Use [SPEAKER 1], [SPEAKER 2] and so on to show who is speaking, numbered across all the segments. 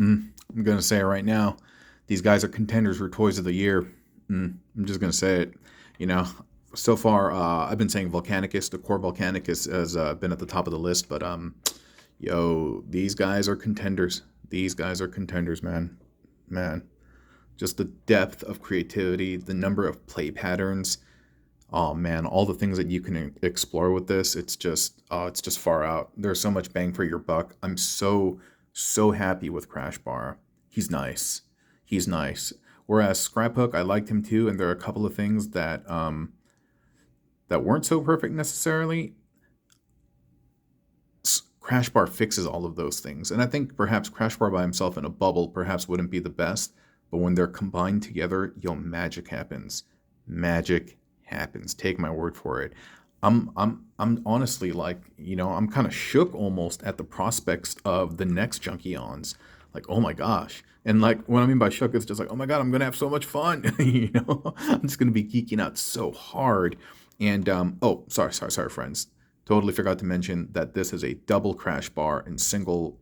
[SPEAKER 1] I'm going to say it right now. These guys are contenders for Toys of the Year. I'm just going to say it. You know, so far, I've been saying Volcanicus. The core Volcanicus has been at the top of the list, but yo, these guys are contenders. These guys are contenders, man. Man, just the depth of creativity, the number of play patterns. Oh man, all the things that you can explore with this, it's just far out. There's so much bang for your buck. I'm so happy with Crash Bar. He's nice. He's nice. Whereas Scraphook, I liked him too, and there are a couple of things that weren't so perfect necessarily. Crash Bar fixes all of those things, and I think perhaps Crash Bar by himself in a bubble perhaps wouldn't be the best, but when they're combined together, yo, magic happens. Magic happens. Take my word for it. I'm honestly like, I'm kind of shook almost at the prospects of the next Junkions. Like, oh my gosh. And like, what I mean by shook is just like, oh my God, I'm gonna have so much fun. I'm just gonna be geeking out so hard. And oh, sorry, friends. Totally forgot to mention that this is a double Crash Bar and single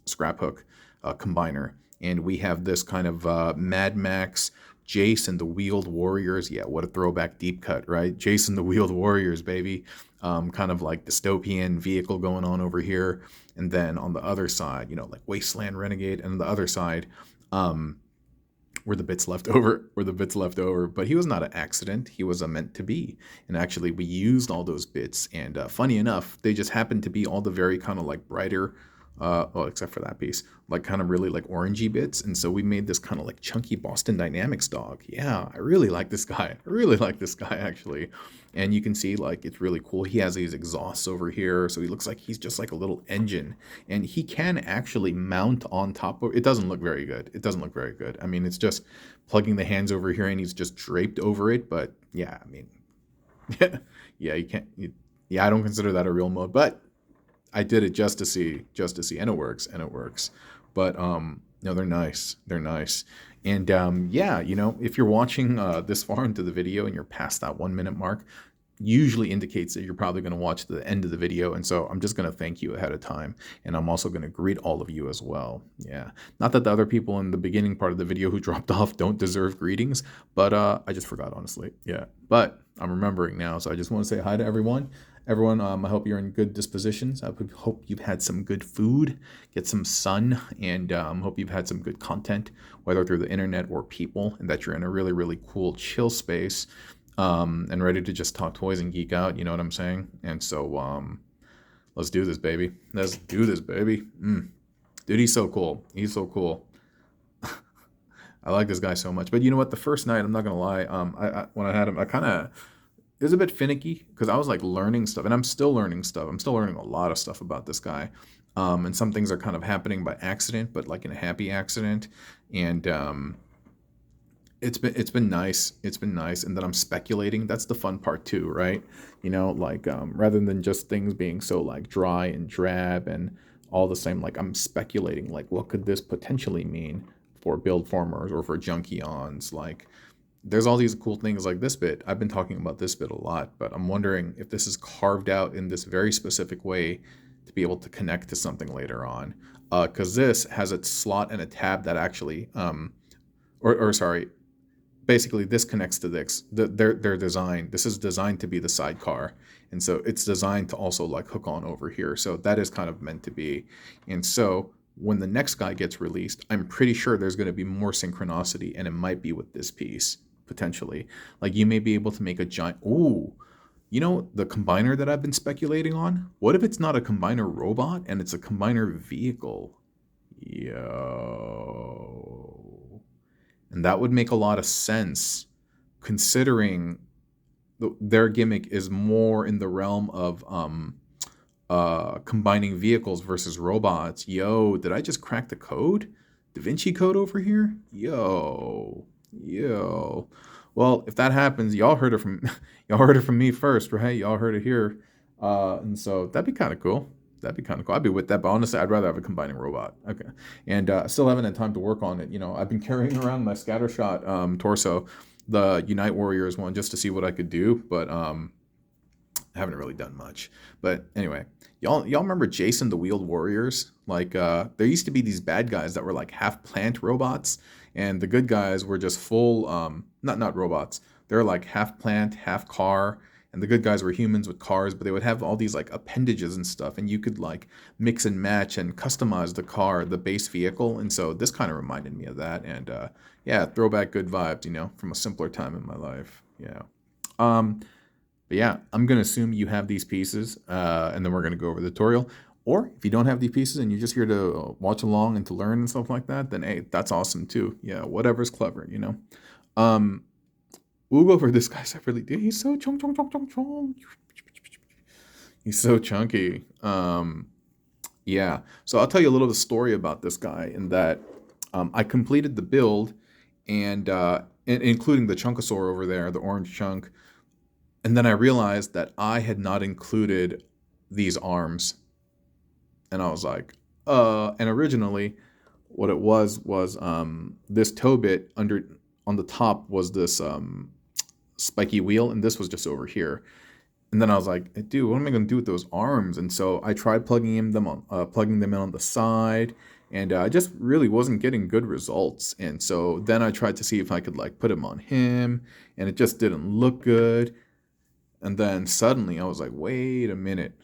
[SPEAKER 1] scrap hook combiner. And we have this kind of Mad Max Jace and the Wheeled Warriors. Yeah, what a throwback deep cut, right? Jace and the Wheeled Warriors, baby. Kind of like dystopian vehicle going on over here. And then on the other side, like Wasteland Renegade. And on the other side, were the bits left over. But he was not an accident. He was a meant to be. And actually, we used all those bits. And funny enough, they just happened to be all the very kind of like brighter, well, except for that piece, like kind of really like orangey bits. And so we made this kind of like chunky Boston Dynamics dog. Yeah, I really like this guy. I really like this guy, actually. And you can see like it's really cool. He has these exhausts over here. So he looks like he's just like a little engine. And he can actually mount on top of it. Doesn't look very good. It doesn't look very good. I mean, it's just plugging the hands over here and he's just draped over it. But yeah, I mean, yeah, you can't. I don't consider that a real mode. But I did it just to see, and it works. But no, they're nice. And yeah, if you're watching this far into the video and you're past that 1 minute mark, usually indicates that you're probably going to watch the end of the video. And so I'm just going to thank you ahead of time. And I'm also going to greet all of you as well. Yeah. Not that the other people in the beginning part of the video who dropped off don't deserve greetings, but I just forgot, honestly. Yeah. But I'm remembering now. So I just want to say hi to everyone. Everyone, I hope you're in good dispositions. I hope you've had some good food, get some sun, and hope you've had some good content, whether through the internet or people, and that you're in a really, really cool, chill space, and ready to just talk toys and geek out. You know what I'm saying? And so, let's do this, baby. Dude, he's so cool. I like this guy so much. But you know what? The first night, I'm not gonna lie. When I had him, it was a bit finicky because I was like learning stuff, and I'm still learning stuff. I'm still learning a lot of stuff about this guy, and some things are kind of happening by accident, but like in a happy accident. And it's been nice. And then I'm speculating. That's the fun part too, right? Like rather than just things being so like dry and drab and all the same, like I'm speculating, like what could this potentially mean for build formers or for Junkions, like. There's all these cool things like this bit. I've been talking about this bit a lot, but I'm wondering if this is carved out in this very specific way to be able to connect to something later on. Because this has a slot and a tab that actually, basically this connects to their design. This is designed to be the sidecar. And so it's designed to also like hook on over here. So that is kind of meant to be. And so when the next guy gets released, I'm pretty sure there's going to be more synchronicity, and it might be with this piece. Potentially, like you may be able to make a giant. Ooh, the combiner that I've been speculating on. What if it's not a combiner robot and it's a combiner vehicle? Yo, and that would make a lot of sense, considering their gimmick is more in the realm of combining vehicles versus robots. Yo, did I just crack the code? Da Vinci Code over here? Yo. Well, if that happens, y'all heard it from me first, right? Y'all heard it here. And so that'd be kind of cool. I'd be with that, but honestly, I'd rather have a combining robot. Okay. And still haven't had time to work on it. I've been carrying around my scattershot torso, the Unite Warriors one, just to see what I could do, but I haven't really done much. But anyway, y'all remember Jason the Wheeled Warriors? Like there used to be these bad guys that were like half plant robots, and the good guys were just full not robots. They're like half plant, half car, and the good guys were humans with cars, but they would have all these like appendages and stuff, and you could like mix and match and customize the car, the base vehicle. And so this kind of reminded me of that. And yeah, throwback good vibes, from a simpler time in my life. Yeah. Um, but yeah, I'm going to assume you have these pieces, and then we're going to go over the tutorial. Or if you don't have these pieces and you're just here to watch along and to learn and stuff like that, then hey, that's awesome too. Yeah, whatever's clever. Um, we'll go over this guy separately. Dude, he's so chong. He's so chunky. Yeah. So I'll tell you a little bit of story about this guy in that I completed the build and including the chunkosaur over there, the orange chunk. And then I realized that I had not included these arms. And I was like, and originally what it was this toe bit on the top was this spiky wheel, and this was just over here. And then I was like, dude, what am I going to do with those arms? And so I tried plugging them in on the side, and I just really wasn't getting good results. And so then I tried to see if I could like put them on him, and it just didn't look good. And then suddenly I was like, wait a minute,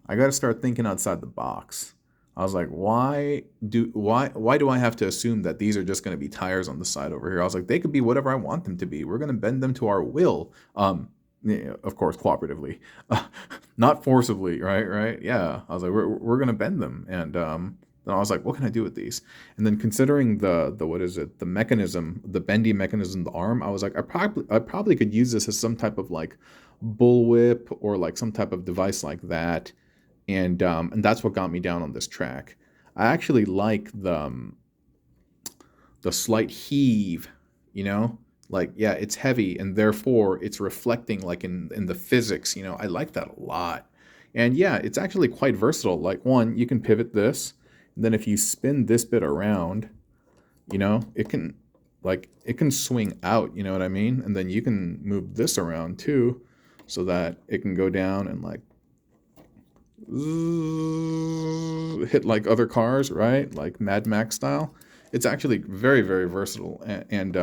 [SPEAKER 1] I got to start thinking outside the box. I was like, why do I have to assume that these are just going to be tires on the side over here? I was like, they could be whatever I want them to be. We're going to bend them to our will. Yeah, of course, cooperatively, not forcibly, right? Yeah, I was like, we're gonna bend them, and then I was like, what can I do with these? And then considering the what is it, the mechanism, the bendy mechanism, the arm, I was like, I probably could use this as some type of like bullwhip or like some type of device like that, and that's what got me down on this track. I actually like the slight heave, like, yeah, it's heavy and therefore it's reflecting like in the physics. I like that a lot. And yeah, it's actually quite versatile. Like, one, you can pivot this, and then if you spin this bit around, it can swing out, you know what I mean? And then you can move this around too, so that it can go down and like hit like other cars, right? Like Mad Max style. It's actually very, very versatile. And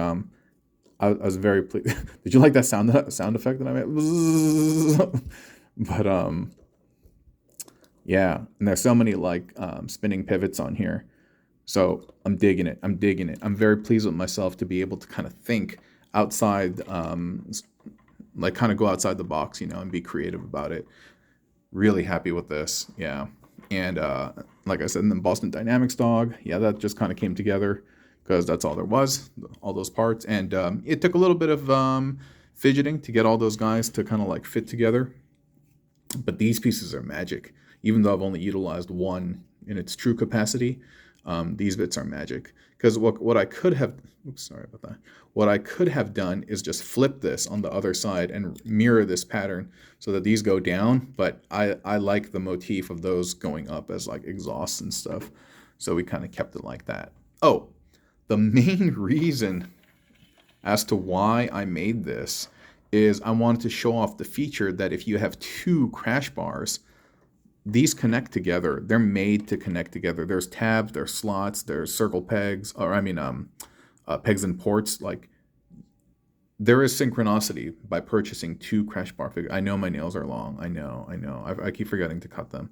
[SPEAKER 1] I was very pleased. Did you like that sound effect that I made? But yeah, and there's so many like spinning pivots on here. So I'm digging it. I'm very pleased with myself to be able to kind of think outside, like kind of go outside the box, and be creative about it. Really happy with this. Yeah. And like I said, and then Boston Dynamics dog. Yeah, that just kind of came together, because that's all there was, all those parts. And it took a little bit of fidgeting to get all those guys to kind of like fit together. But these pieces are magic. Even though I've only utilized one in its true capacity, these bits are magic. Because what I could have, what I could have done is just flip this on the other side and mirror this pattern so that these go down. But I like the motif of those going up as like exhausts and stuff. So we kind of kept it like that. Oh, the main reason as to why I made this is I wanted to show off the feature that if you have two crash bars, these connect together. They're made to connect together. There's tabs, there's slots, there's circle pegs, pegs and ports. Like, there is synchronicity by purchasing two crash bar figures. I know my nails are long. I know. I keep forgetting to cut them.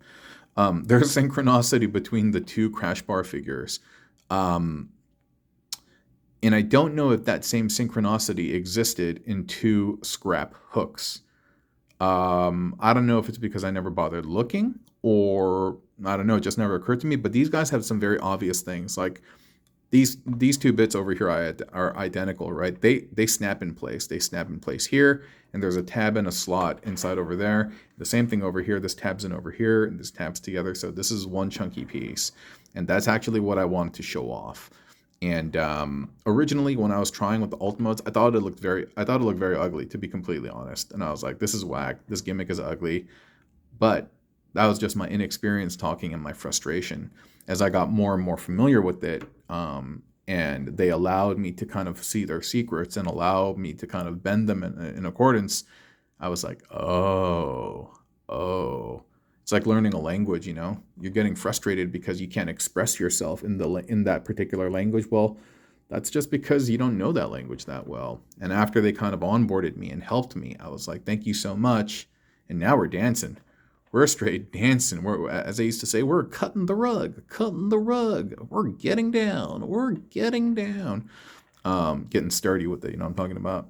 [SPEAKER 1] There's synchronicity between the two crash bar figures. And I don't know if that same synchronicity existed in two scrap hooks. I don't know if it's because I never bothered looking, or I don't know, it just never occurred to me. But these guys have some very obvious things. Like these two bits over here are identical, right? They snap in place. They snap in place here, and there's a tab and a slot inside over there. The same thing over here. This tabs in over here, and this tabs together. So this is one chunky piece, and that's actually what I wanted to show off. And originally, when I was trying with the Ultimodes, I thought it looked very ugly, to be completely honest. And I was like, this is whack. This gimmick is ugly. But that was just my inexperience talking and my frustration. As I got more and more familiar with it, and they allowed me to kind of see their secrets and allow me to kind of bend them in accordance, I was like, oh. It's like learning a language, you know? You're getting frustrated because you can't express yourself in that particular language. Well, that's just because you don't know that language that well. And after they kind of onboarded me and helped me, I was like, thank you so much. And now we're dancing. We're straight dancing. We're, as I used to say, we're cutting the rug. We're getting down. Getting sturdy with it, you know what I'm talking about?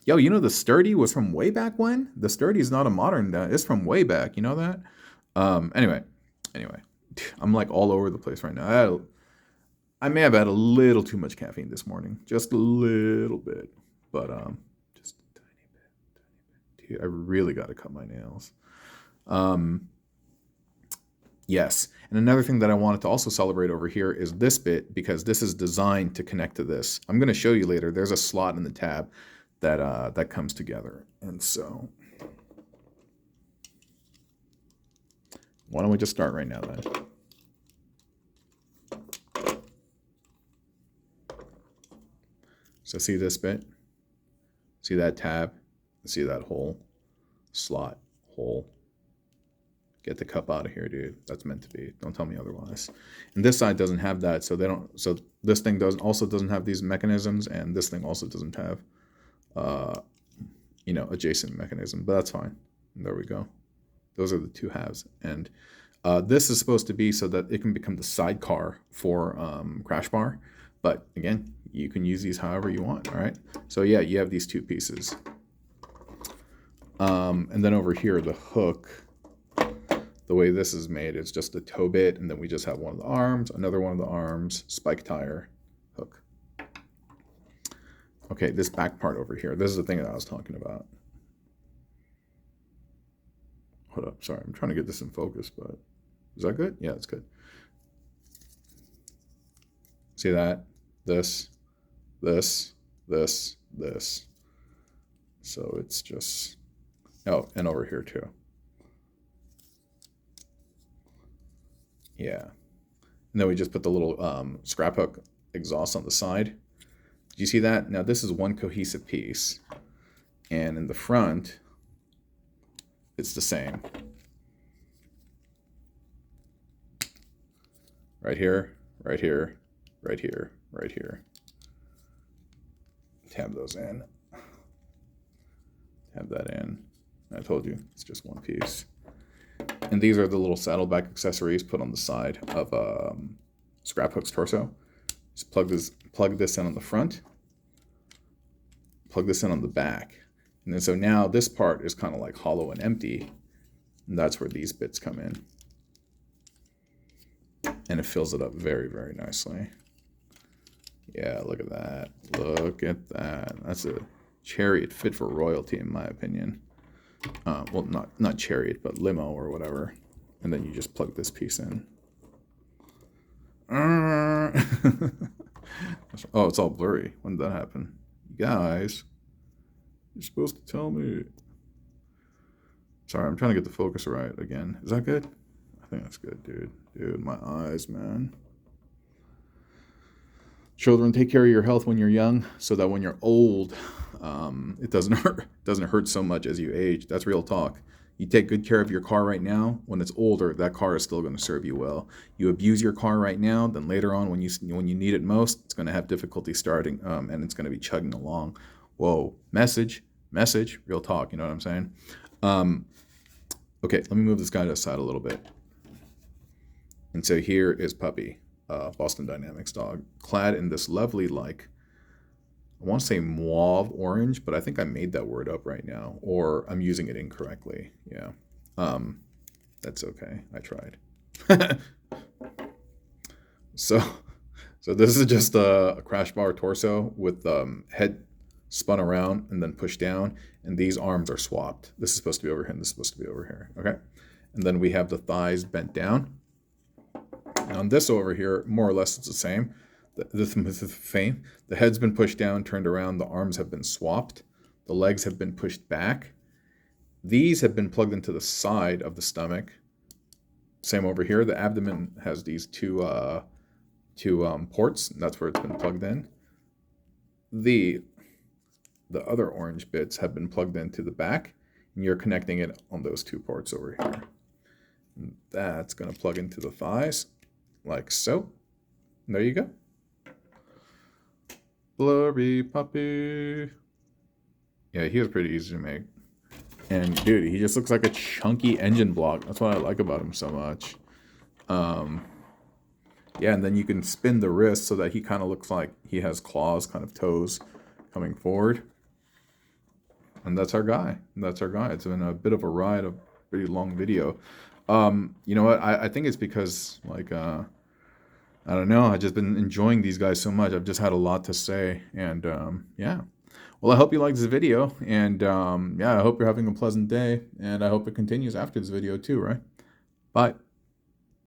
[SPEAKER 1] Yo, you know the sturdy was from way back when? The sturdy is not a modern dance. It's from way back. You know that? Anyway, I'm like all over the place right now. I may have had a little too much caffeine this morning, just a little bit, but just a tiny bit. Dude, I really got to cut my nails. Yes, and another thing that I wanted to also celebrate over here is this bit, because this is designed to connect to this. I'm going to show you later. There's a slot in the tab that comes together, and so why don't we just start right now then? So see this bit? See that tab? See that hole? Slot, hole. Get the cup out of here, dude. That's meant to be. Don't tell me otherwise. And this side doesn't have that, so they don't. So this thing also doesn't have these mechanisms, and this thing also doesn't have, adjacent mechanism. But that's fine. And there we go. Those are the two halves, and this is supposed to be so that it can become the sidecar for Crash Bar. But again, you can use these however you want. All right. So yeah, you have these two pieces, and then over here the hook. The way this is made, it's just a toe bit, and then we just have one of the arms, another one of the arms, spike tire, hook. Okay, this back part over here, this is the thing that I was talking about. Hold up, sorry, I'm trying to get this in focus, but is that good? Yeah, it's good. See that? This. So it's just, oh, and over here too. Yeah. And then we just put the little scrap hook exhaust on the side. Do you see that? Now this is one cohesive piece. And in the front, it's the same. Right here, right here, right here, right here. Tab those in. Tab that in. I told you, it's just one piece. And these are the little saddleback accessories put on the side of Scrap Hook's torso. Just plug this in on the front, plug this in on the back. And then so now this part is kind of like hollow and empty. And that's where these bits come in. And it fills it up very, very nicely. Yeah, look at that. Look at that. That's a chariot fit for royalty, in my opinion. Well, not chariot, but limo or whatever. And then you just plug this piece in. Oh, it's all blurry. When did that happen? You guys, you're supposed to tell me. Sorry, I'm trying to get the focus right again. Is that good? I think that's good, dude. Dude, my eyes, man. Children, take care of your health when you're young so that when you're old, it doesn't hurt so much as you age. That's real talk. You take good care of your car right now. When it's older, that car is still going to serve you well. You abuse your car right now, then later on, when you need it most, it's going to have difficulty starting, and it's going to be chugging along. Whoa, message, real talk. You know what I'm saying? Okay, let me move this guy to the side a little bit. And so here is Puppy, Boston Dynamics dog, clad in this lovely, like, I want to say mauve orange, but I think I made that word up right now, or I'm using it incorrectly. Yeah. That's okay. I tried. So this is just a Crash Bar torso with head spun around and then pushed down, and these arms are swapped. This is supposed to be over here, and this is supposed to be over here. Okay. And then we have the thighs bent down. And on this over here, more or less it's the same. The head's been pushed down, turned around, the arms have been swapped, the legs have been pushed back. These have been plugged into the side of the stomach. Same over here. The abdomen has these two ports, and that's where it's been plugged in. The the other orange bits have been plugged into the back, and you're connecting it on those two ports over here. And that's going to plug into the thighs, like so. And there you go. Blurry puppy. Yeah, he was pretty easy to make. And dude, he just looks like a chunky engine block. That's what I like about him so much. Yeah, and then you can spin the wrist so that he kind of looks like he has claws, kind of toes coming forward. And that's our guy. That's our guy. It's been a bit of a ride, a pretty long video. You know what? I think it's because, like, I don't know. I've just been enjoying these guys so much. I've just had a lot to say. And, yeah. Well, I hope you liked this video. And, yeah, I hope you're having a pleasant day. And I hope it continues after this video, too, right? Bye.